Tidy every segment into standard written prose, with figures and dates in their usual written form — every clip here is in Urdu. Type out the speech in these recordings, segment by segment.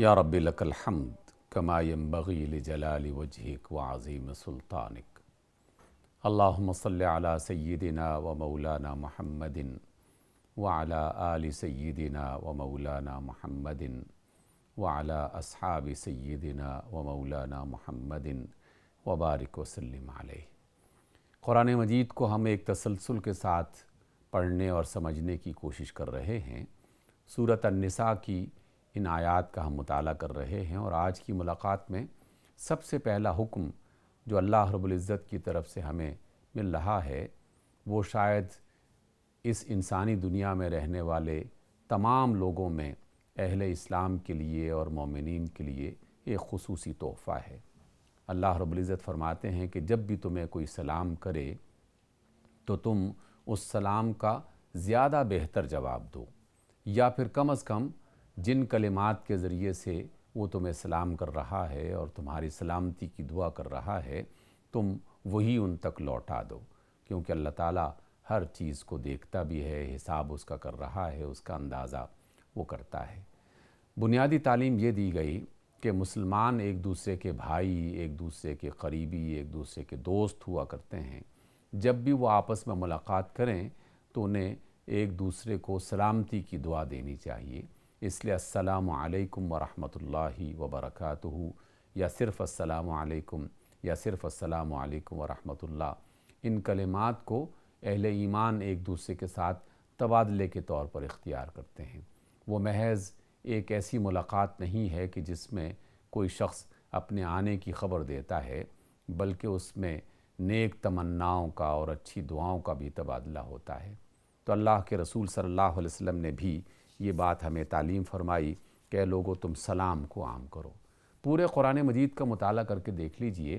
یا رب لک الحمد کما ینبغی لجلال وجہک وعظیم سلطانک۔ اللہم صلی علی سیدنا و مولانا محمد وعلی آل سیدنا و مولانا محمد وعلی اصحاب سیدنا و مولانا محمد وبارک وسلم علیہ۔ قرآن مجید کو ہم ایک تسلسل کے ساتھ پڑھنے اور سمجھنے کی کوشش کر رہے ہیں۔ سورۃ النساء کی ان آیات کا ہم مطالعہ کر رہے ہیں، اور آج کی ملاقات میں سب سے پہلا حکم جو اللہ رب العزت کی طرف سے ہمیں مل رہا ہے وہ شاید اس انسانی دنیا میں رہنے والے تمام لوگوں میں اہل اسلام کے لیے اور مومنین کے لیے ایک خصوصی تحفہ ہے۔ اللہ رب العزت فرماتے ہیں کہ جب بھی تمہیں کوئی سلام کرے تو تم اس سلام کا زیادہ بہتر جواب دو، یا پھر کم از کم جن کلمات کے ذریعے سے وہ تمہیں سلام کر رہا ہے اور تمہاری سلامتی کی دعا کر رہا ہے تم وہی ان تک لوٹا دو، کیونکہ اللہ تعالیٰ ہر چیز کو دیکھتا بھی ہے، حساب اس کا کر رہا ہے، اس کا اندازہ وہ کرتا ہے۔ بنیادی تعلیم یہ دی گئی کہ مسلمان ایک دوسرے کے بھائی، ایک دوسرے کے قریبی، ایک دوسرے کے دوست ہوا کرتے ہیں۔ جب بھی وہ آپس میں ملاقات کریں تو انہیں ایک دوسرے کو سلامتی کی دعا دینی چاہیے۔ اس لیے السلام علیکم ورحمۃ اللہ وبرکاتہ، یا صرف السلام علیکم، یا صرف السلام علیکم ورحمۃ اللہ، ان کلمات کو اہل ایمان ایک دوسرے کے ساتھ تبادلے کے طور پر اختیار کرتے ہیں۔ وہ محض ایک ایسی ملاقات نہیں ہے کہ جس میں کوئی شخص اپنے آنے کی خبر دیتا ہے، بلکہ اس میں نیک تمناؤں کا اور اچھی دعاؤں کا بھی تبادلہ ہوتا ہے۔ تو اللہ کے رسول صلی اللہ علیہ وسلم نے بھی یہ بات ہمیں تعلیم فرمائی کہ اے لوگو تم سلام کو عام کرو۔ پورے قرآن مجید کا مطالعہ کر کے دیکھ لیجئے،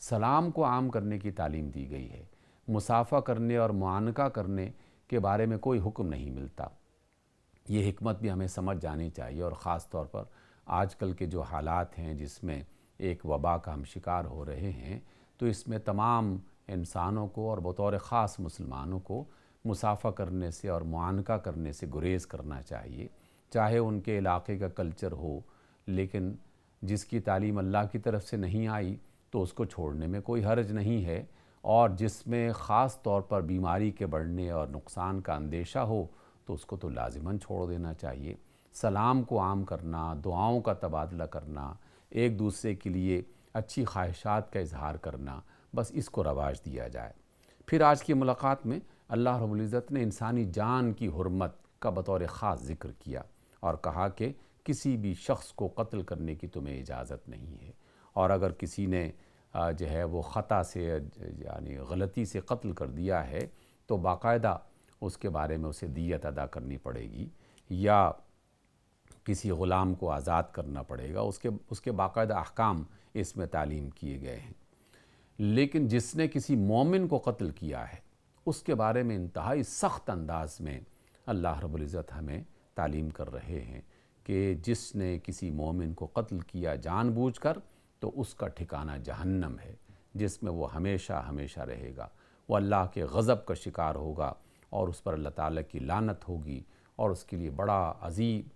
سلام کو عام کرنے کی تعلیم دی گئی ہے۔ مصافحہ کرنے اور معانقہ کرنے کے بارے میں کوئی حکم نہیں ملتا۔ یہ حکمت بھی ہمیں سمجھ جانی چاہیے، اور خاص طور پر آج کل کے جو حالات ہیں جس میں ایک وبا کا ہم شکار ہو رہے ہیں، تو اس میں تمام انسانوں کو اور بطور خاص مسلمانوں کو مصافحہ کرنے سے اور معانقہ کرنے سے گریز کرنا چاہیے، چاہے ان کے علاقے کا کلچر ہو، لیکن جس کی تعلیم اللہ کی طرف سے نہیں آئی تو اس کو چھوڑنے میں کوئی حرج نہیں ہے، اور جس میں خاص طور پر بیماری کے بڑھنے اور نقصان کا اندیشہ ہو تو اس کو تو لازماً چھوڑ دینا چاہیے۔ سلام کو عام کرنا، دعاؤں کا تبادلہ کرنا، ایک دوسرے کے لیے اچھی خواہشات کا اظہار کرنا، بس اس کو رواج دیا جائے۔ پھر آج کی ملاقات میں اللہ رب العزت نے انسانی جان کی حرمت کا بطور خاص ذکر کیا، اور کہا کہ کسی بھی شخص کو قتل کرنے کی تمہیں اجازت نہیں ہے، اور اگر کسی نے جو ہے وہ خطا سے یعنی غلطی سے قتل کر دیا ہے تو باقاعدہ اس کے بارے میں اسے دیت ادا کرنی پڑے گی، یا کسی غلام کو آزاد کرنا پڑے گا، اس کے باقاعدہ احکام اس میں تعلیم کیے گئے ہیں۔ لیکن جس نے کسی مومن کو قتل کیا ہے اس کے بارے میں انتہائی سخت انداز میں اللہ رب العزت ہمیں تعلیم کر رہے ہیں کہ جس نے کسی مومن کو قتل کیا جان بوجھ کر تو اس کا ٹھکانہ جہنم ہے، جس میں وہ ہمیشہ ہمیشہ رہے گا۔ وہ اللہ کے غضب کا شکار ہوگا، اور اس پر اللہ تعالیٰ کی لعنت ہوگی، اور اس کے لیے بڑا عظیم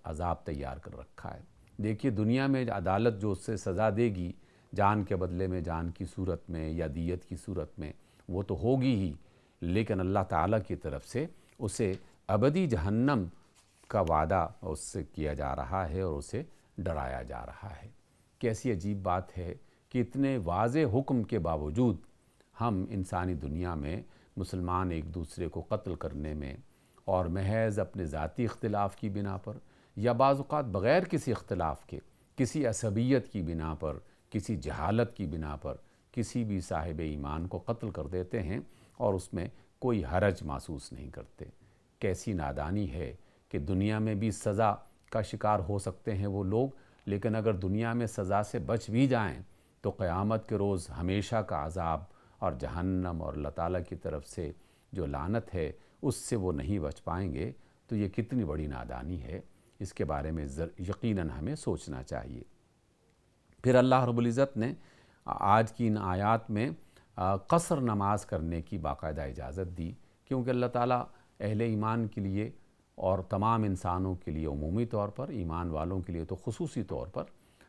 عذاب تیار کر رکھا ہے۔ دیکھیے دنیا میں عدالت جو اس سے سزا دے گی جان کے بدلے میں، جان کی صورت میں یا دیت کی صورت میں، وہ تو ہوگی ہی، لیکن اللہ تعالیٰ کی طرف سے اسے ابدی جہنم کا وعدہ اس سے کیا جا رہا ہے، اور اسے ڈرایا جا رہا ہے۔ کیسی عجیب بات ہے کہ اتنے واضح حکم کے باوجود ہم انسانی دنیا میں مسلمان ایک دوسرے کو قتل کرنے میں، اور محض اپنے ذاتی اختلاف کی بنا پر، یا بعض اوقات بغیر کسی اختلاف کے، کسی عصبیت کی بنا پر، کسی جہالت کی بنا پر کسی بھی صاحب ایمان کو قتل کر دیتے ہیں، اور اس میں کوئی حرج محسوس نہیں کرتے۔ کیسی نادانی ہے کہ دنیا میں بھی سزا کا شکار ہو سکتے ہیں وہ لوگ، لیکن اگر دنیا میں سزا سے بچ بھی جائیں تو قیامت کے روز ہمیشہ کا عذاب اور جہنم اور اللہ تعالیٰ کی طرف سے جو لعنت ہے اس سے وہ نہیں بچ پائیں گے۔ تو یہ کتنی بڑی نادانی ہے، اس کے بارے میں یقیناً ہمیں سوچنا چاہیے۔ پھر اللہ رب العزت نے آج کی ان آیات میں قصر نماز کرنے کی باقاعدہ اجازت دی، کیونکہ اللہ تعالیٰ اہل ایمان کے لیے اور تمام انسانوں کے لیے عمومی طور پر، ایمان والوں کے لیے تو خصوصی طور پر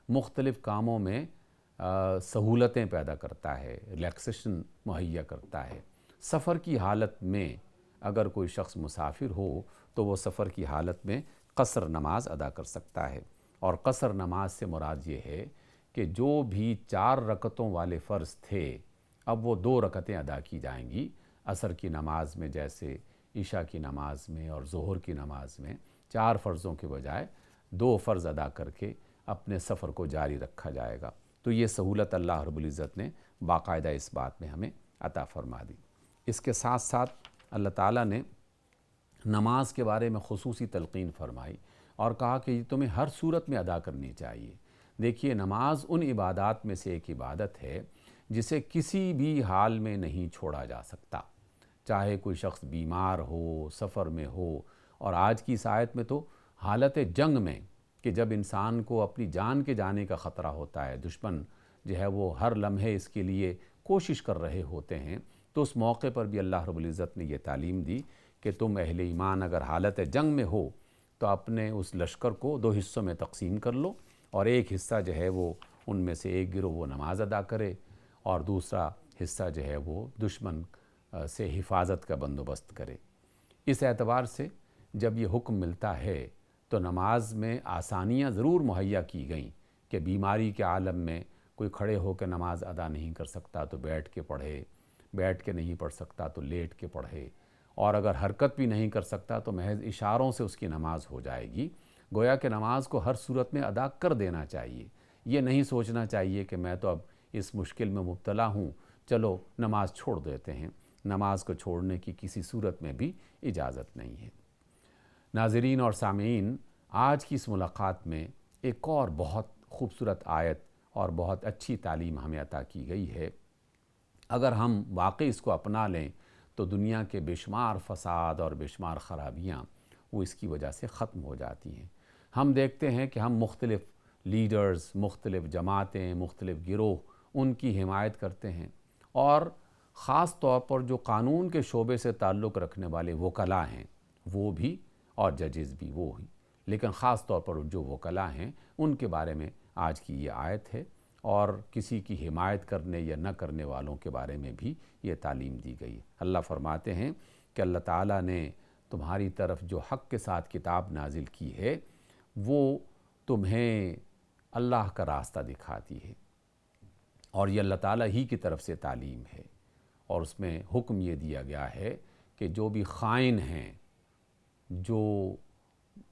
مختلف کاموں میں سہولتیں پیدا کرتا ہے، ریلیکسیشن مہیا کرتا ہے۔ سفر کی حالت میں اگر کوئی شخص مسافر ہو تو وہ سفر کی حالت میں قصر نماز ادا کر سکتا ہے، اور قصر نماز سے مراد یہ ہے کہ جو بھی 4 رکعتوں والے فرض تھے اب وہ 2 رکعتیں ادا کی جائیں گی۔ عصر کی نماز میں جیسے عشاء کی نماز میں اور ظہر کی نماز میں 4 فرضوں کے بجائے 2 فرض ادا کر کے اپنے سفر کو جاری رکھا جائے گا۔ تو یہ سہولت اللہ رب العزت نے باقاعدہ اس بات میں ہمیں عطا فرما دی۔ اس کے ساتھ ساتھ اللہ تعالیٰ نے نماز کے بارے میں خصوصی تلقین فرمائی اور کہا کہ یہ تمہیں ہر صورت میں ادا کرنی چاہیے۔ دیکھیے، نماز ان عبادات میں سے ایک عبادت ہے جسے کسی بھی حال میں نہیں چھوڑا جا سکتا، چاہے کوئی شخص بیمار ہو، سفر میں ہو، اور آج کی اس آیت میں تو حالت جنگ میں کہ جب انسان کو اپنی جان کے جانے کا خطرہ ہوتا ہے، دشمن جو ہے وہ ہر لمحے اس کے لیے کوشش کر رہے ہوتے ہیں، تو اس موقع پر بھی اللہ رب العزت نے یہ تعلیم دی کہ تم اہل ایمان اگر حالت جنگ میں ہو تو اپنے اس لشکر کو 2 حصوں میں تقسیم کر لو، اور ایک حصہ جو ہے وہ ان میں سے ایک گروہ وہ نماز ادا کرے، اور دوسرا حصہ جو ہے وہ دشمن سے حفاظت کا بندوبست کرے۔ اس اعتبار سے جب یہ حکم ملتا ہے تو نماز میں آسانیاں ضرور مہیا کی گئیں کہ بیماری کے عالم میں کوئی کھڑے ہو کے نماز ادا نہیں کر سکتا تو بیٹھ کے پڑھے، بیٹھ کے نہیں پڑھ سکتا تو لیٹ کے پڑھے، اور اگر حرکت بھی نہیں کر سکتا تو محض اشاروں سے اس کی نماز ہو جائے گی۔ گویا کہ نماز کو ہر صورت میں ادا کر دینا چاہیے، یہ نہیں سوچنا چاہیے کہ میں تو اب اس مشکل میں مبتلا ہوں، چلو نماز چھوڑ دیتے ہیں۔ نماز کو چھوڑنے کی کسی صورت میں بھی اجازت نہیں ہے۔ ناظرین اور سامعین، آج کی اس ملاقات میں ایک اور بہت خوبصورت آیت اور بہت اچھی تعلیم ہمیں عطا کی گئی ہے۔ اگر ہم واقعی اس کو اپنا لیں تو دنیا کے بے شمار فساد اور بے شمار خرابیاں وہ اس کی وجہ سے ختم ہو جاتی ہیں۔ ہم دیکھتے ہیں کہ ہم مختلف لیڈرز، مختلف جماعتیں، مختلف گروہ ان کی حمایت کرتے ہیں، اور خاص طور پر جو قانون کے شعبے سے تعلق رکھنے والے وکلاء ہیں وہ بھی، اور ججز بھی وہ ہی، لیکن خاص طور پر جو وکلاء ہیں ان کے بارے میں آج کی یہ آیت ہے، اور کسی کی حمایت کرنے یا نہ کرنے والوں کے بارے میں بھی یہ تعلیم دی گئی۔ اللہ فرماتے ہیں کہ اللہ تعالیٰ نے تمہاری طرف جو حق کے ساتھ کتاب نازل کی ہے وہ تمہیں اللہ کا راستہ دکھاتی ہے، اور یہ اللہ تعالیٰ ہی کی طرف سے تعلیم ہے، اور اس میں حکم یہ دیا گیا ہے کہ جو بھی خائن ہیں، جو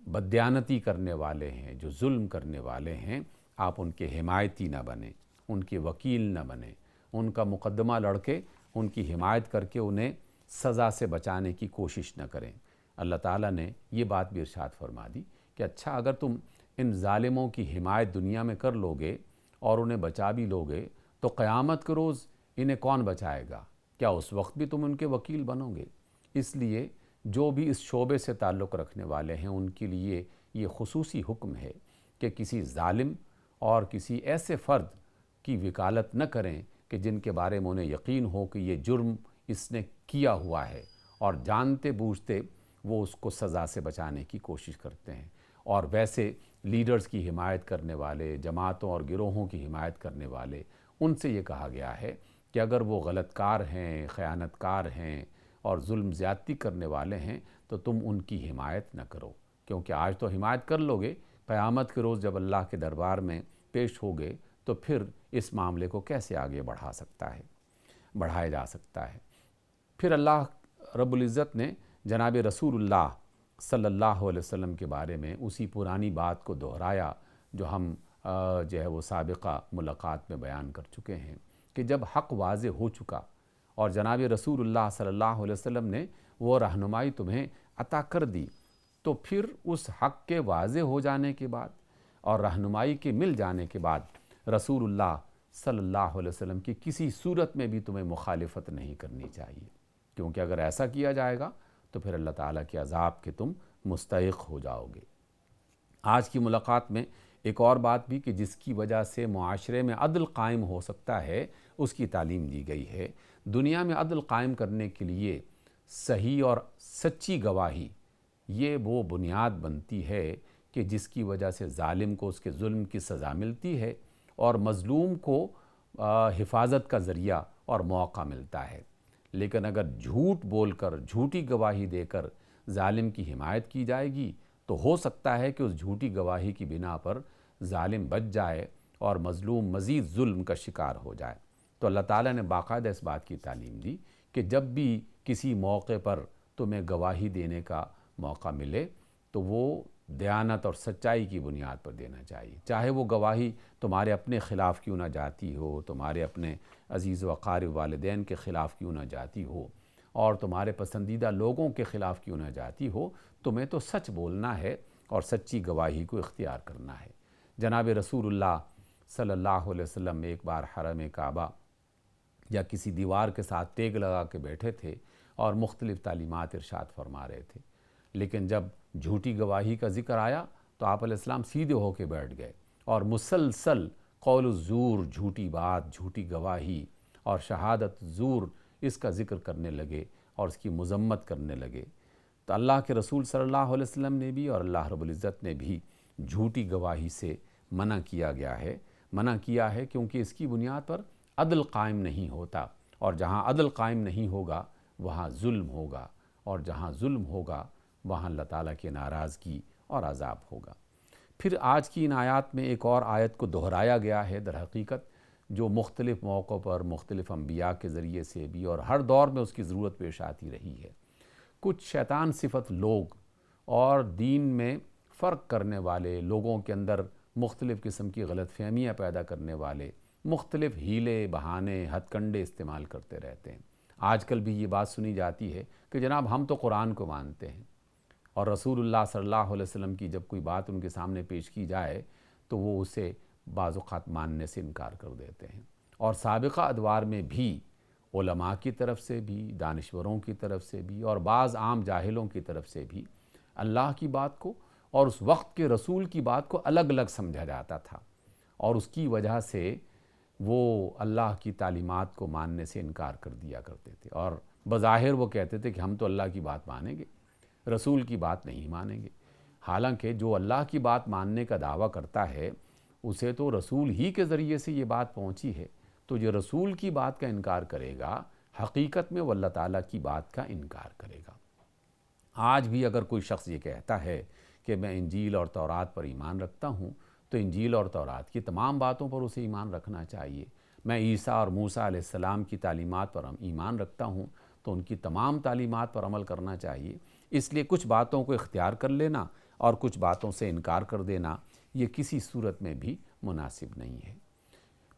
بددیانتی کرنے والے ہیں، جو ظلم کرنے والے ہیں، آپ ان کے حمایتی نہ بنیں، ان کے وکیل نہ بنیں، ان کا مقدمہ لڑ کے ان کی حمایت کر کے انہیں سزا سے بچانے کی کوشش نہ کریں۔ اللہ تعالیٰ نے یہ بات بھی ارشاد فرما دی کہ اچھا، اگر تم ان ظالموں کی حمایت دنیا میں کر لوگے اور انہیں بچا بھی لوگے تو قیامت کے روز انہیں کون بچائے گا؟ کیا اس وقت بھی تم ان کے وکیل بنو گے؟ اس لیے جو بھی اس شعبے سے تعلق رکھنے والے ہیں ان کے لیے یہ خصوصی حکم ہے کہ کسی ظالم اور کسی ایسے فرد کی وکالت نہ کریں کہ جن کے بارے میں انہیں یقین ہو کہ یہ جرم اس نے کیا ہوا ہے، اور جانتے بوجھتے وہ اس کو سزا سے بچانے کی کوشش کرتے ہیں۔ اور ویسے لیڈرز کی حمایت کرنے والے، جماعتوں اور گروہوں کی حمایت کرنے والے، ان سے یہ کہا گیا ہے کہ اگر وہ غلط کار ہیں، خیانت کار ہیں اور ظلم زیادتی کرنے والے ہیں تو تم ان کی حمایت نہ کرو، کیونکہ آج تو حمایت کر لوگے، قیامت کے روز جب اللہ کے دربار میں پیش ہوگے تو پھر اس معاملے کو کیسے آگے بڑھایا جا سکتا ہے۔ پھر اللہ رب العزت نے جناب رسول اللہ صلی اللہ علیہ وسلم کے بارے میں اسی پرانی بات کو دہرایا جو ہم جو ہے وہ سابقہ ملاقات میں بیان کر چکے ہیں، کہ جب حق واضح ہو چکا اور جناب رسول اللہ صلی اللہ علیہ وسلم نے وہ رہنمائی تمہیں عطا کر دی، تو پھر اس حق کے واضح ہو جانے کے بعد اور رہنمائی کے مل جانے کے بعد رسول اللہ صلی اللہ علیہ وسلم کی کسی صورت میں بھی تمہیں مخالفت نہیں کرنی چاہیے، کیونکہ اگر ایسا کیا جائے گا تو پھر اللہ تعالیٰ کے عذاب کے تم مستحق ہو جاؤ گے۔ آج کی ملاقات میں ایک اور بات بھی کہ جس کی وجہ سے معاشرے میں عدل قائم ہو سکتا ہے اس کی تعلیم دی گئی ہے۔ دنیا میں عدل قائم کرنے کے لیے صحیح اور سچی گواہی یہ وہ بنیاد بنتی ہے کہ جس کی وجہ سے ظالم کو اس کے ظلم کی سزا ملتی ہے اور مظلوم کو حفاظت کا ذریعہ اور موقع ملتا ہے۔ لیکن اگر جھوٹ بول کر، جھوٹی گواہی دے کر ظالم کی حمایت کی جائے گی تو ہو سکتا ہے کہ اس جھوٹی گواہی کی بنا پر ظالم بچ جائے اور مظلوم مزید ظلم کا شکار ہو جائے۔ تو اللہ تعالیٰ نے باقاعدہ اس بات کی تعلیم دی کہ جب بھی کسی موقع پر تمہیں گواہی دینے کا موقع ملے تو وہ دیانت اور سچائی کی بنیاد پر دینا چاہیے، چاہے وہ گواہی تمہارے اپنے خلاف کیوں نہ جاتی ہو، تمہارے اپنے عزیز و اقارب والدین کے خلاف کیوں نہ جاتی ہو اور تمہارے پسندیدہ لوگوں کے خلاف کیوں نہ جاتی ہو، تمہیں تو سچ بولنا ہے اور سچی گواہی کو اختیار کرنا ہے۔ جناب رسول اللہ صلی اللہ علیہ وسلم ایک بار حرم کعبہ یا کسی دیوار کے ساتھ تیگ لگا کے بیٹھے تھے اور مختلف تعلیمات ارشاد فرما رہے تھے، لیکن جب جھوٹی گواہی کا ذکر آیا تو آپ علیہ السلام سیدھے ہو کے بیٹھ گئے اور مسلسل قول الزور، جھوٹی بات، جھوٹی گواہی اور شہادت زور، اس کا ذکر کرنے لگے اور اس کی مذمت کرنے لگے۔ تو اللہ کے رسول صلی اللہ علیہ وسلم نے بھی اور اللہ رب العزت نے بھی جھوٹی گواہی سے منع کیا ہے کیونکہ اس کی بنیاد پر عدل قائم نہیں ہوتا، اور جہاں عدل قائم نہیں ہوگا وہاں ظلم ہوگا، اور جہاں ظلم ہوگا وہاں اللہ تعالیٰ کی ناراضگی اور عذاب ہوگا۔ پھر آج کی ان آیات میں ایک اور آیت کو دہرایا گیا ہے در حقیقت، جو مختلف موقعوں پر مختلف انبیاء کے ذریعے سے بھی اور ہر دور میں اس کی ضرورت پیش آتی رہی ہے۔ کچھ شیطان صفت لوگ اور دین میں فرق کرنے والے، لوگوں کے اندر مختلف قسم کی غلط فہمیاں پیدا کرنے والے مختلف ہیلے، بہانے، ہتھ کنڈے استعمال کرتے رہتے ہیں۔ آج کل بھی یہ بات سنی جاتی ہے کہ جناب ہم تو قرآن کو مانتے ہیں، اور رسول اللہ صلی اللہ علیہ وسلم کی جب کوئی بات ان کے سامنے پیش کی جائے تو وہ اسے بعض اوقات ماننے سے انکار کر دیتے ہیں۔ اور سابقہ ادوار میں بھی علماء کی طرف سے بھی، دانشوروں کی طرف سے بھی اور بعض عام جاہلوں کی طرف سے بھی اللہ کی بات کو اور اس وقت کے رسول کی بات کو الگ الگ سمجھا جاتا تھا، اور اس کی وجہ سے وہ اللہ کی تعلیمات کو ماننے سے انکار کر دیا کرتے تھے، اور بظاہر وہ کہتے تھے کہ ہم تو اللہ کی بات مانیں گے، رسول کی بات نہیں مانیں گے۔ حالانکہ جو اللہ کی بات ماننے کا دعویٰ کرتا ہے اسے تو رسول ہی کے ذریعے سے یہ بات پہنچی ہے، تو جو رسول کی بات کا انکار کرے گا حقیقت میں وہ اللہ تعالیٰ کی بات کا انکار کرے گا۔ آج بھی اگر کوئی شخص یہ کہتا ہے کہ میں انجیل اور تورات پر ایمان رکھتا ہوں تو انجیل اور تورات کی تمام باتوں پر اسے ایمان رکھنا چاہیے۔ میں عیسیٰ اور موسیٰ علیہ السلام کی تعلیمات پر ایمان رکھتا ہوں تو ان کی تمام تعلیمات پر عمل کرنا چاہیے۔ اس لیے کچھ باتوں کو اختیار کر لینا اور کچھ باتوں سے انکار کر دینا یہ کسی صورت میں بھی مناسب نہیں ہے۔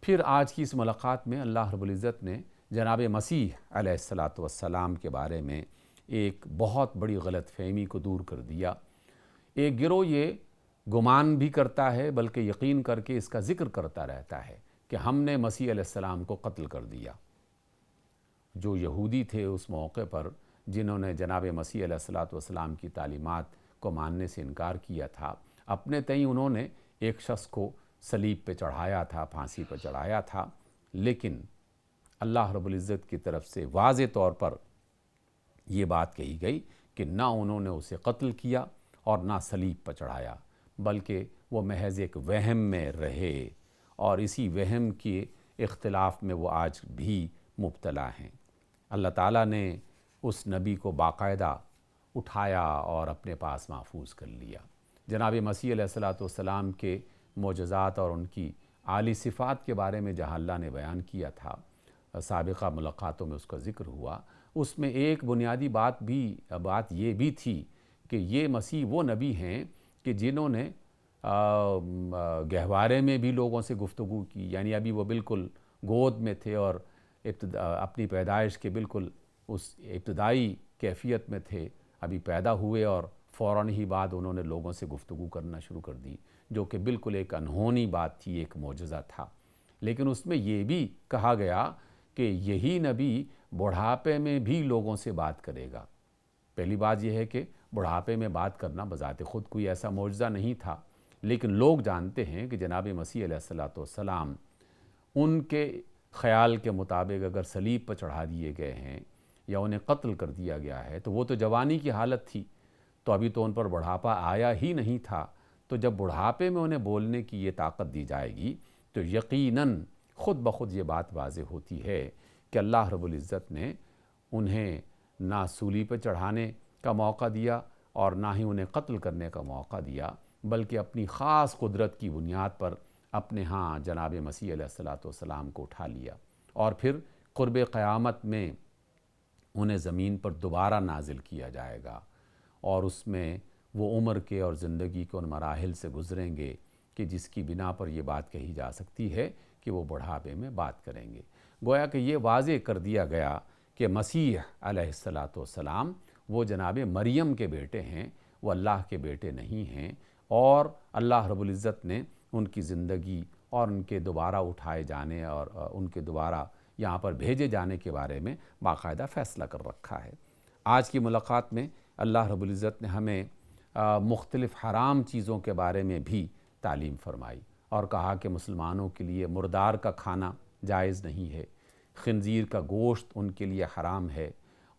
پھر آج کی اس ملاقات میں اللہ رب العزت نے جناب مسیح علیہ السلام کے بارے میں ایک بہت بڑی غلط فہمی کو دور کر دیا۔ ایک گروہ یہ گمان بھی کرتا ہے بلکہ یقین کر کے اس کا ذکر کرتا رہتا ہے کہ ہم نے مسیح علیہ السلام کو قتل کر دیا۔ جو یہودی تھے اس موقع پر جنہوں نے جناب مسیح علیہ السلام کی تعلیمات کو ماننے سے انکار کیا تھا، اپنے تئیں انہوں نے ایک شخص کو صلیب پہ چڑھایا تھا، پھانسی پہ چڑھایا تھا، لیکن اللہ رب العزت کی طرف سے واضح طور پر یہ بات کہی گئی کہ نہ انہوں نے اسے قتل کیا اور نہ صلیب پر چڑھایا، بلکہ وہ محض ایک وہم میں رہے، اور اسی وہم کے اختلاف میں وہ آج بھی مبتلا ہیں۔ اللہ تعالیٰ نے اس نبی کو باقاعدہ اٹھایا اور اپنے پاس محفوظ کر لیا۔ جناب مسیح علیہ السلام کے معجزات اور ان کی عالی صفات کے بارے میں جہاں اللہ نے بیان کیا تھا، سابقہ ملاقاتوں میں اس کا ذکر ہوا، اس میں ایک بنیادی بات یہ بھی تھی کہ یہ مسیح وہ نبی ہیں کہ جنہوں نے گہوارے میں بھی لوگوں سے گفتگو کی، یعنی ابھی وہ بالکل گود میں تھے اور اپنی پیدائش کے بالکل اس ابتدائی کیفیت میں تھے، ابھی پیدا ہوئے اور فوراً ہی بعد انہوں نے لوگوں سے گفتگو کرنا شروع کر دی، جو کہ بالکل ایک انہونی بات تھی، ایک معجزہ تھا۔ لیکن اس میں یہ بھی کہا گیا کہ یہی نبی بڑھاپے میں بھی لوگوں سے بات کرے گا۔ پہلی بات یہ ہے کہ بڑھاپے میں بات کرنا بذات خود کوئی ایسا معجزہ نہیں تھا، لیکن لوگ جانتے ہیں کہ جناب مسیح علیہ السلام ان کے خیال کے مطابق اگر صلیب پر چڑھا دیے گئے ہیں یا انہیں قتل کر دیا گیا ہے تو وہ تو جوانی کی حالت تھی، تو ابھی تو ان پر بڑھاپا آیا ہی نہیں تھا، تو جب بڑھاپے میں انہیں بولنے کی یہ طاقت دی جائے گی تو یقیناً خود بخود یہ بات واضح ہوتی ہے کہ اللہ رب العزت نے انہیں نہ سولی پہ چڑھانے کا موقع دیا اور نہ ہی انہیں قتل کرنے کا موقع دیا، بلکہ اپنی خاص قدرت کی بنیاد پر اپنے ہاں جناب مسیح علیہ السلام کو اٹھا لیا، اور پھر قرب قیامت میں انہیں زمین پر دوبارہ نازل کیا جائے گا، اور اس میں وہ عمر کے اور زندگی کے ان مراحل سے گزریں گے کہ جس کی بنا پر یہ بات کہی جا سکتی ہے کہ وہ بڑھاپے میں بات کریں گے۔ گویا کہ یہ واضح کر دیا گیا کہ مسیح علیہ السلام وہ جناب مریم کے بیٹے ہیں، وہ اللہ کے بیٹے نہیں ہیں، اور اللہ رب العزت نے ان کی زندگی اور ان کے دوبارہ اٹھائے جانے اور ان کے دوبارہ یہاں پر بھیجے جانے کے بارے میں باقاعدہ فیصلہ کر رکھا ہے۔ آج کی ملاقات میں اللہ رب العزت نے ہمیں مختلف حرام چیزوں کے بارے میں بھی تعلیم فرمائی اور کہا کہ مسلمانوں کے لیے مردار کا کھانا جائز نہیں ہے، خنزیر کا گوشت ان کے لیے حرام ہے،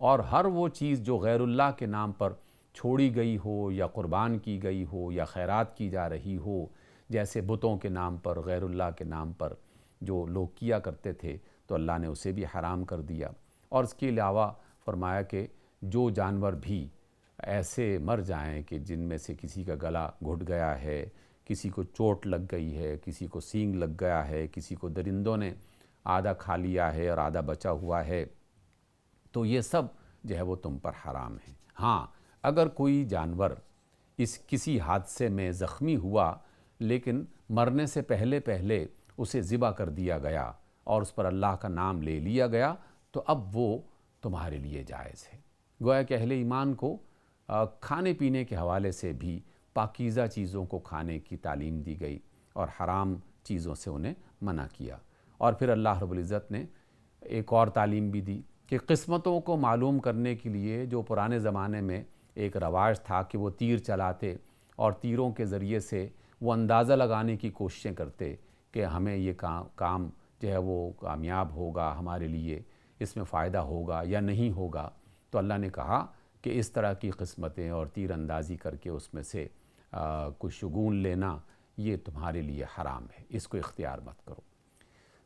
اور ہر وہ چیز جو غیر اللہ کے نام پر چھوڑی گئی ہو یا قربان کی گئی ہو یا خیرات کی جا رہی ہو، جیسے بتوں کے نام پر، غیر اللہ کے نام پر جو لوگ کیا کرتے تھے، تو اللہ نے اسے بھی حرام کر دیا۔ اور اس کے علاوہ فرمایا کہ جو جانور بھی ایسے مر جائیں کہ جن میں سے کسی کا گلا گھٹ گیا ہے، کسی کو چوٹ لگ گئی ہے، کسی کو سینگ لگ گیا ہے، کسی کو درندوں نے آدھا کھا لیا ہے اور آدھا بچا ہوا ہے، تو یہ سب جو ہے وہ تم پر حرام ہے۔ ہاں، اگر کوئی جانور کسی حادثے میں زخمی ہوا لیکن مرنے سے پہلے اسے ذبح کر دیا گیا اور اس پر اللہ کا نام لے لیا گیا، تو اب وہ تمہارے لیے جائز ہے۔ گویا کہ اہل ایمان کو کھانے پینے کے حوالے سے بھی پاکیزہ چیزوں کو کھانے کی تعلیم دی گئی اور حرام چیزوں سے انہیں منع کیا۔ اور پھر اللہ رب العزت نے ایک اور تعلیم بھی دی کہ قسمتوں کو معلوم کرنے کے لیے جو پرانے زمانے میں ایک رواج تھا کہ وہ تیر چلاتے اور تیروں کے ذریعے سے وہ اندازہ لگانے کی کوششیں کرتے کہ ہمیں یہ کام جو ہے وہ کامیاب ہوگا، ہمارے لیے اس میں فائدہ ہوگا یا نہیں ہوگا، تو اللہ نے کہا کہ اس طرح کی قسمتیں اور تیر اندازی کر کے اس میں سے کچھ شگون لینا یہ تمہارے لیے حرام ہے، اس کو اختیار مت کرو۔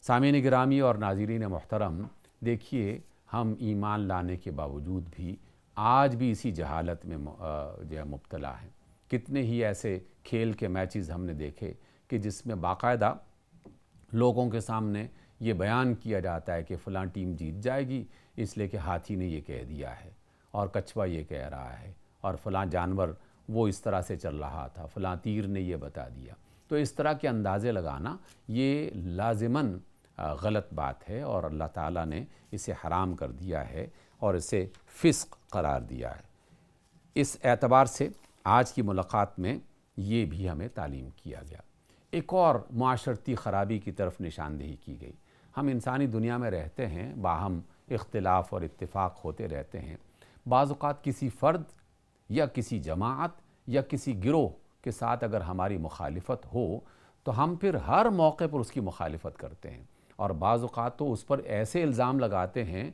سامعین گرامی اور ناظرین محترم، دیکھیے ہم ایمان لانے کے باوجود بھی آج بھی اسی جہالت میں جو ہے مبتلا ہیں۔ کتنے ہی ایسے کھیل کے میچز ہم نے دیکھے کہ جس میں باقاعدہ لوگوں کے سامنے یہ بیان کیا جاتا ہے کہ فلاں ٹیم جیت جائے گی اس لیے کہ ہاتھی نے یہ کہہ دیا ہے اور کچھوا یہ کہہ رہا ہے اور فلاں جانور وہ اس طرح سے چل رہا تھا، فلاں تیر نے یہ بتا دیا۔ تو اس طرح کے اندازے لگانا یہ لازماً غلط بات ہے اور اللہ تعالیٰ نے اسے حرام کر دیا ہے اور اسے فسق قرار دیا ہے۔ اس اعتبار سے آج کی ملاقات میں یہ بھی ہمیں تعلیم کیا گیا۔ ایک اور معاشرتی خرابی کی طرف نشاندہی کی گئی۔ ہم انسانی دنیا میں رہتے ہیں، باہم اختلاف اور اتفاق ہوتے رہتے ہیں۔ بعض اوقات کسی فرد یا کسی جماعت یا کسی گروہ کے ساتھ اگر ہماری مخالفت ہو تو ہم پھر ہر موقع پر اس کی مخالفت کرتے ہیں، اور بعض اوقات تو اس پر ایسے الزام لگاتے ہیں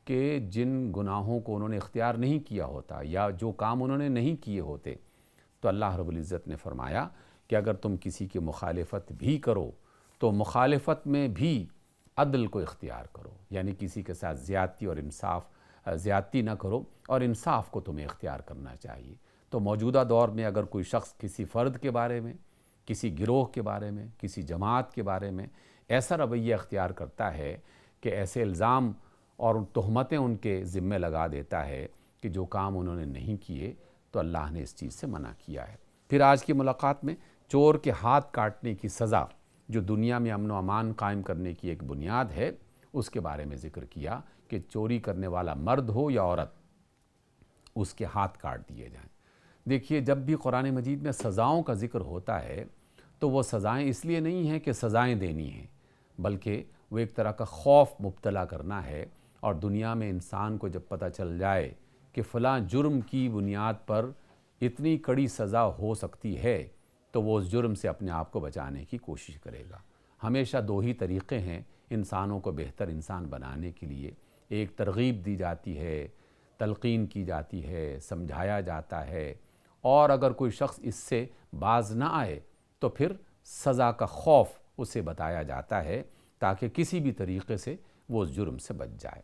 کہ جن گناہوں کو انہوں نے اختیار نہیں کیا ہوتا یا جو کام انہوں نے نہیں کیے ہوتے۔ تو اللہ رب العزت نے فرمایا کہ اگر تم کسی کی مخالفت بھی کرو تو مخالفت میں بھی عدل کو اختیار کرو، یعنی کسی کے ساتھ زیادتی نہ کرو اور انصاف کو تمہیں اختیار کرنا چاہیے۔ تو موجودہ دور میں اگر کوئی شخص کسی فرد کے بارے میں، کسی گروہ کے بارے میں، کسی جماعت کے بارے میں ایسا رویہ اختیار کرتا ہے کہ ایسے الزام اور تہمتیں ان کے ذمے لگا دیتا ہے کہ جو کام انہوں نے نہیں کیے، تو اللہ نے اس چیز سے منع کیا ہے۔ پھر آج کی ملاقات میں چور کے ہاتھ کاٹنے کی سزا جو دنیا میں امن و امان قائم کرنے کی ایک بنیاد ہے، اس کے بارے میں ذکر کیا کہ چوری کرنے والا مرد ہو یا عورت، اس کے ہاتھ کاٹ دیے جائیں۔ دیکھیے، جب بھی قرآن مجید میں سزاؤں کا ذکر ہوتا ہے تو وہ سزائیں اس لیے نہیں ہیں کہ سزائیں دینی ہیں، بلکہ وہ ایک طرح کا خوف مبتلا کرنا ہے، اور دنیا میں انسان کو جب پتہ چل جائے کہ فلاں جرم کی بنیاد پر اتنی کڑی سزا ہو سکتی ہے تو وہ اس جرم سے اپنے آپ کو بچانے کی کوشش کرے گا۔ ہمیشہ دو ہی طریقے ہیں انسانوں کو بہتر انسان بنانے کے لیے، ایک ترغیب دی جاتی ہے، تلقین کی جاتی ہے، سمجھایا جاتا ہے اور اگر کوئی شخص اس سے باز نہ آئے تو پھر سزا کا خوف اسے بتایا جاتا ہے تاکہ کسی بھی طریقے سے وہ اس جرم سے بچ جائے۔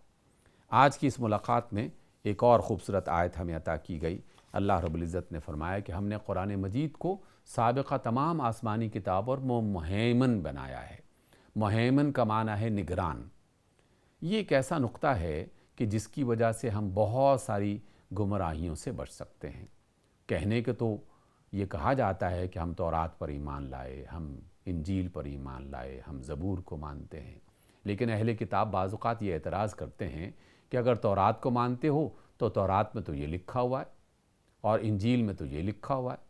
آج کی اس ملاقات میں ایک اور خوبصورت آیت ہمیں عطا کی گئی۔ اللہ رب العزت نے فرمایا کہ ہم نے قرآن مجید کو سابقہ تمام آسمانی کتابوں اور مہیمن بنایا ہے۔ مہیمن کا معنی ہے نگران۔ یہ ایک ایسا نقطہ ہے کہ جس کی وجہ سے ہم بہت ساری گمراہیوں سے بچ سکتے ہیں۔ کہنے کے تو یہ کہا جاتا ہے کہ ہم تورات پر ایمان لائے، ہم انجیل پر ایمان لائے، ہم زبور کو مانتے ہیں، لیکن اہل کتاب بعض اوقات یہ اعتراض کرتے ہیں کہ اگر تورات کو مانتے ہو تو تورات میں تو یہ لکھا ہوا ہے اور انجیل میں تو یہ لکھا ہوا ہے۔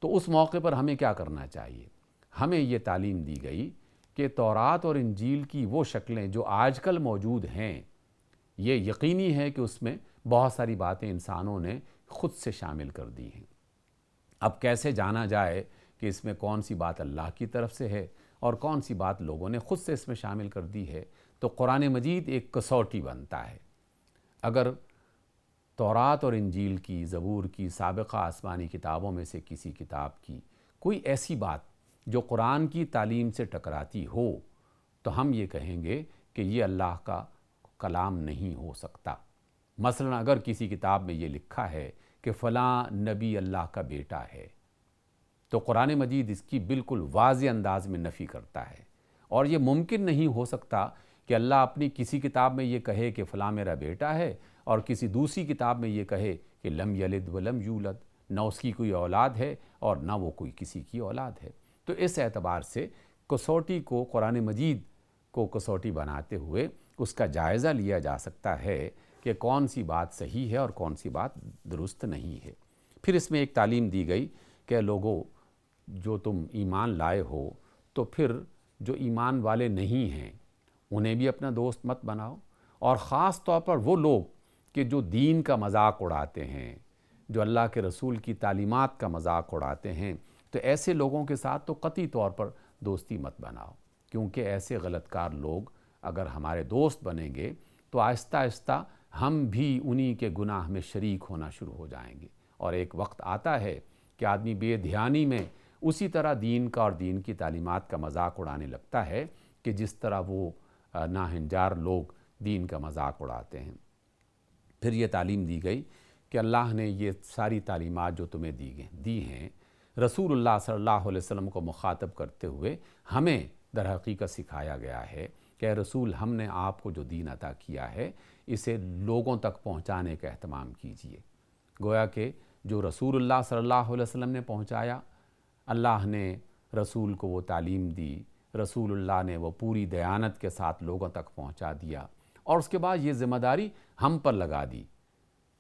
تو اس موقع پر ہمیں کیا کرنا چاہیے؟ ہمیں یہ تعلیم دی گئی کہ تورات اور انجیل کی وہ شکلیں جو آج کل موجود ہیں، یہ یقینی ہے کہ اس میں بہت ساری باتیں انسانوں نے خود سے شامل کر دی ہیں۔ اب کیسے جانا جائے کہ اس میں کون سی بات اللہ کی طرف سے ہے اور کون سی بات لوگوں نے خود سے اس میں شامل کر دی ہے؟ تو قرآن مجید ایک کسوٹی بنتا ہے۔ اگر تورات اور انجیل کی، زبور کی، سابقہ آسمانی کتابوں میں سے کسی کتاب کی کوئی ایسی بات جو قرآن کی تعلیم سے ٹکراتی ہو تو ہم یہ کہیں گے کہ یہ اللہ کا کلام نہیں ہو سکتا۔ مثلا اگر کسی کتاب میں یہ لکھا ہے کہ فلاں نبی اللہ کا بیٹا ہے تو قرآن مجید اس کی بالکل واضح انداز میں نفی کرتا ہے، اور یہ ممکن نہیں ہو سکتا کہ اللہ اپنی کسی کتاب میں یہ کہے کہ فلاں میرا بیٹا ہے اور کسی دوسری کتاب میں یہ کہے کہ لم یلد ولم یولد، نہ اس کی کوئی اولاد ہے اور نہ وہ کوئی کسی کی اولاد ہے۔ تو اس اعتبار سے کسوٹی کو، قرآن مجید کو کسوٹی بناتے ہوئے اس کا جائزہ لیا جا سکتا ہے کہ کون سی بات صحیح ہے اور کون سی بات درست نہیں ہے۔ پھر اس میں ایک تعلیم دی گئی کہ لوگوں، جو تم ایمان لائے ہو تو پھر جو ایمان والے نہیں ہیں انہیں بھی اپنا دوست مت بناؤ، اور خاص طور پر وہ لوگ کہ جو دین کا مذاق اڑاتے ہیں، جو اللہ کے رسول کی تعلیمات کا مذاق اڑاتے ہیں، تو ایسے لوگوں کے ساتھ تو قطعی طور پر دوستی مت بناؤ، کیونکہ ایسے غلط کار لوگ اگر ہمارے دوست بنیں گے تو آہستہ آہستہ ہم بھی انہی کے گناہ میں شریک ہونا شروع ہو جائیں گے، اور ایک وقت آتا ہے کہ آدمی بے دھیانی میں اسی طرح دین کا اور دین کی تعلیمات کا مذاق اڑانے لگتا ہے کہ جس طرح وہ ناہنجار لوگ دین کا مذاق اڑاتے ہیں۔ پھر یہ تعلیم دی گئی کہ اللہ نے یہ ساری تعلیمات جو تمہیں دی ہیں رسول اللہ صلی اللہ علیہ وسلم کو مخاطب کرتے ہوئے ہمیں در حقیقت سکھایا گیا ہے کہ اے رسول، ہم نے آپ کو جو دین عطا کیا ہے اسے لوگوں تک پہنچانے کا اہتمام کیجیے۔ گویا کہ جو رسول اللہ صلی اللہ علیہ وسلم نے پہنچایا، اللہ نے رسول کو وہ تعلیم دی، رسول اللہ نے وہ پوری دیانت کے ساتھ لوگوں تک پہنچا دیا، اور اس کے بعد یہ ذمہ داری ہم پر لگا دی۔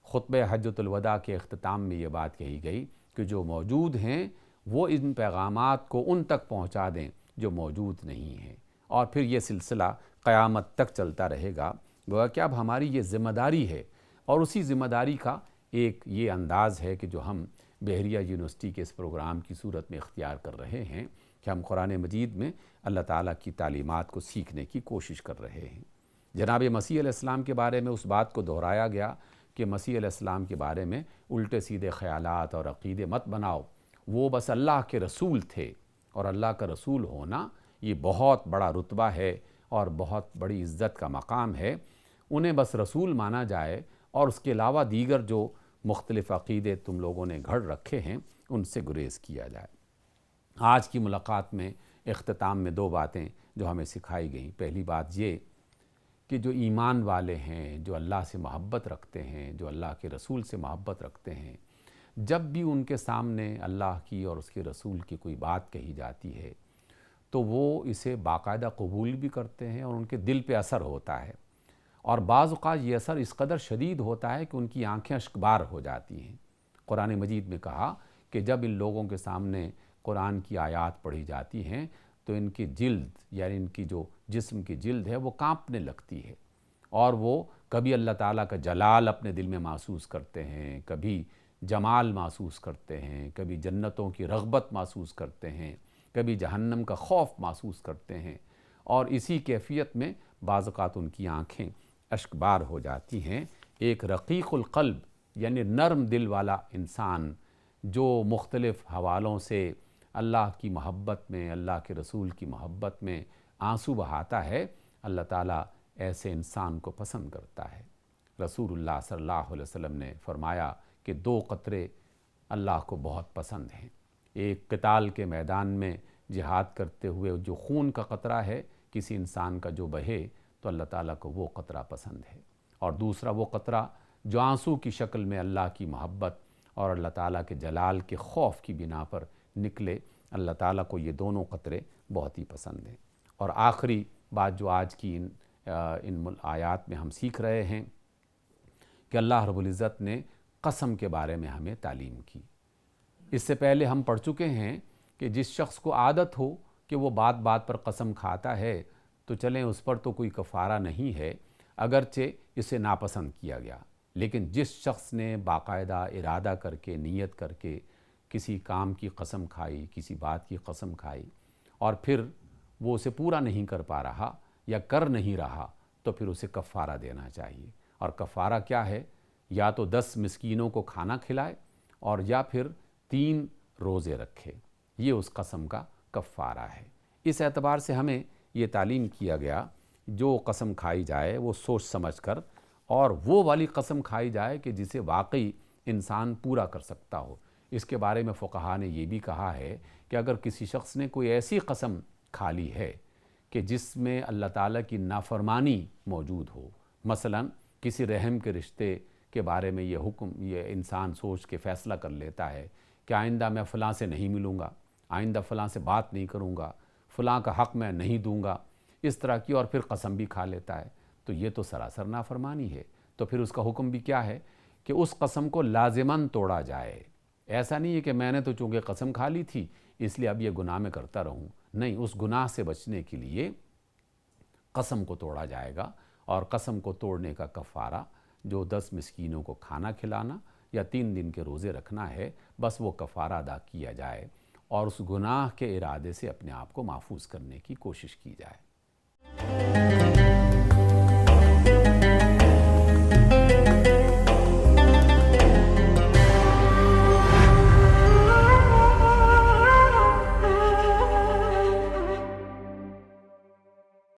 خطبہ حجۃ الوداع کے اختتام میں یہ بات کہی گئی کہ جو موجود ہیں وہ ان پیغامات کو ان تک پہنچا دیں جو موجود نہیں ہیں، اور پھر یہ سلسلہ قیامت تک چلتا رہے گا۔ گویا کہ اب ہماری یہ ذمہ داری ہے، اور اسی ذمہ داری کا ایک یہ انداز ہے کہ جو ہم بحریہ یونیورسٹی کے اس پروگرام کی صورت میں اختیار کر رہے ہیں کہ ہم قرآن مجید میں اللہ تعالیٰ کی تعلیمات کو سیکھنے کی کوشش کر رہے ہیں۔ جناب مسیح علیہ السلام کے بارے میں اس بات کو دہرایا گیا کہ مسیح علیہ السلام کے بارے میں الٹے سیدھے خیالات اور عقیدے مت بناؤ، وہ بس اللہ کے رسول تھے، اور اللہ کا رسول ہونا یہ بہت بڑا رتبہ ہے اور بہت بڑی عزت کا مقام ہے۔ انہیں بس رسول مانا جائے اور اس کے علاوہ دیگر جو مختلف عقیدے تم لوگوں نے گھڑ رکھے ہیں ان سے گریز کیا جائے۔ آج کی ملاقات میں اختتام میں دو باتیں جو ہمیں سکھائی گئیں۔ پہلی بات یہ کہ جو ایمان والے ہیں، جو اللہ سے محبت رکھتے ہیں، جو اللہ کے رسول سے محبت رکھتے ہیں، جب بھی ان کے سامنے اللہ کی اور اس کے رسول کی کوئی بات کہی جاتی ہے تو وہ اسے باقاعدہ قبول بھی کرتے ہیں اور ان کے دل پہ اثر ہوتا ہے، اور بعض اوقات یہ اثر اس قدر شدید ہوتا ہے کہ ان کی آنکھیں اشکبار ہو جاتی ہیں۔ قرآن مجید میں کہا کہ جب ان لوگوں کے سامنے قرآن کی آیات پڑھی جاتی ہیں تو ان کی جلد، یعنی ان کی جو جسم کی جلد ہے وہ کانپنے لگتی ہے، اور وہ کبھی اللہ تعالیٰ کا جلال اپنے دل میں محسوس کرتے ہیں، کبھی جمال محسوس کرتے ہیں، کبھی جنتوں کی رغبت محسوس کرتے ہیں، کبھی جہنم کا خوف محسوس کرتے ہیں، اور اسی کیفیت میں بعض اوقات ان کی آنکھیں اشکبار ہو جاتی ہیں۔ ایک رقیق القلب یعنی نرم دل والا انسان جو مختلف حوالوں سے اللہ کی محبت میں، اللہ کے رسول کی محبت میں آنسو بہاتا ہے، اللہ تعالیٰ ایسے انسان کو پسند کرتا ہے۔ رسول اللہ صلی اللہ علیہ وسلم نے فرمایا کہ 2 قطرے اللہ کو بہت پسند ہیں۔ ایک قتال کے میدان میں جہاد کرتے ہوئے جو خون کا قطرہ ہے کسی انسان کا جو بہے تو اللہ تعالیٰ کو وہ قطرہ پسند ہے، اور دوسرا وہ قطرہ جو آنسو کی شکل میں اللہ کی محبت اور اللہ تعالیٰ کے جلال کے خوف کی بنا پر نکلے، اللہ تعالیٰ کو یہ دونوں قطرے بہت ہی پسند ہیں۔ اور آخری بات جو آج کی ان آیات میں ہم سیکھ رہے ہیں کہ اللہ رب العزت نے قسم کے بارے میں ہمیں تعلیم کی۔ اس سے پہلے ہم پڑھ چکے ہیں کہ جس شخص کو عادت ہو کہ وہ بات بات پر قسم کھاتا ہے تو چلیں اس پر تو کوئی کفارہ نہیں ہے، اگرچہ اسے ناپسند کیا گیا، لیکن جس شخص نے باقاعدہ ارادہ کر کے، نیت کر کے کسی کام کی قسم کھائی، کسی بات کی قسم کھائی اور پھر وہ اسے پورا نہیں کر پا رہا یا کر نہیں رہا تو پھر اسے کفارہ دینا چاہیے۔ اور کفارہ کیا ہے؟ یا تو 10 مسکینوں کو کھانا کھلائے اور یا پھر 3 روزے رکھے، یہ اس قسم کا کفارہ ہے۔ اس اعتبار سے ہمیں یہ تعلیم کیا گیا جو قسم کھائی جائے وہ سوچ سمجھ کر، اور وہ والی قسم کھائی جائے کہ جسے واقعی انسان پورا کر سکتا ہو۔ اس کے بارے میں فقہا نے یہ بھی کہا ہے کہ اگر کسی شخص نے کوئی ایسی قسم کھا لی ہے کہ جس میں اللہ تعالیٰ کی نافرمانی موجود ہو، مثلا کسی رحم کے رشتے کے بارے میں یہ انسان سوچ کے فیصلہ کر لیتا ہے کہ آئندہ میں فلاں سے نہیں ملوں گا، آئندہ فلاں سے بات نہیں کروں گا، فلاں کا حق میں نہیں دوں گا، اس طرح کی، اور پھر قسم بھی کھا لیتا ہے، تو یہ تو سراسر نافرمانی ہے۔ تو پھر اس کا حکم بھی کیا ہے کہ اس قسم کو لازماً توڑا جائے۔ ایسا نہیں ہے کہ میں نے تو چونکہ قسم کھا لی تھی اس لیے اب یہ گناہ میں کرتا رہوں، نہیں، اس گناہ سے بچنے کے لیے قسم کو توڑا جائے گا، اور قسم کو توڑنے کا کفارہ جو 10 مسکینوں کو کھانا کھلانا یا 3 دن کے روزے رکھنا ہے، بس وہ کفارہ ادا کیا جائے اور اس گناہ کے ارادے سے اپنے آپ کو محفوظ کرنے کی کوشش کی جائے۔